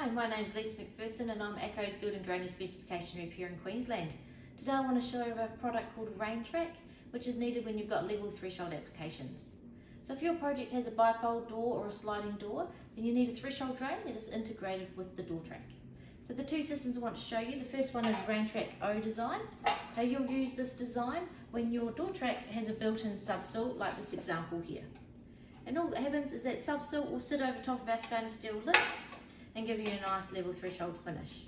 Hi, my name is Lisa McPherson and I'm ACO's Building Drainage Specification Rep here in Queensland. Today I want to show you a product called RainTrak, which is needed when you've got level threshold applications. So if your project has a bifold door or a sliding door, then you need a threshold drain that is integrated with the door track. So the two systems I want to show you, the first one is RainTrak O Design. Now you'll use this design when your door track has a built-in subsill like this example here. And all that happens is that subsill will sit over top of our stainless steel lid and give you a nice level threshold finish.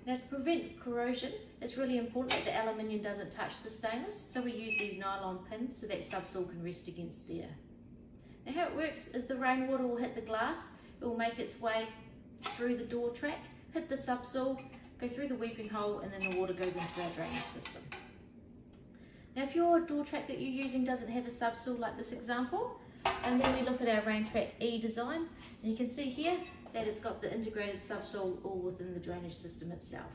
Now to prevent corrosion, it's really important that the aluminium doesn't touch the stainless, so we use these nylon pins so that subsill can rest against there. Now how it works is the rainwater will hit the glass, it will make its way through the door track, hit the subsill, go through the weeping hole, and then the water goes into our drainage system. Now if your door track that you're using doesn't have a subsill like this example, and then we look at our RainTrak E design, and you can see here that it's got the integrated subsoil all within the drainage system itself.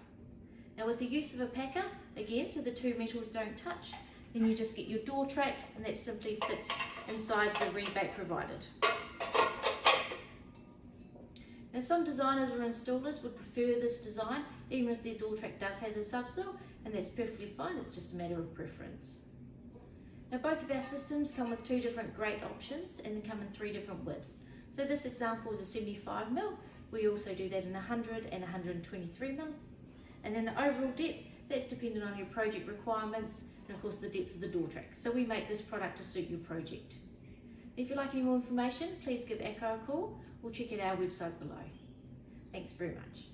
Now with the use of a packer, again, so the two metals don't touch, then you just get your door track and that simply fits inside the rebate provided. Now some designers or installers would prefer this design even if their door track does have a subsoil, and that's perfectly fine, it's just a matter of preference. Now both of our systems come with two different grate options and they come in three different widths. So this example is a 75mm, we also do that in 100 and 123mm. And then the overall depth, that's dependent on your project requirements and of course the depth of the door track. So we make this product to suit your project. If you'd like any more information, please give ACO a call or check out our website below. Thanks very much.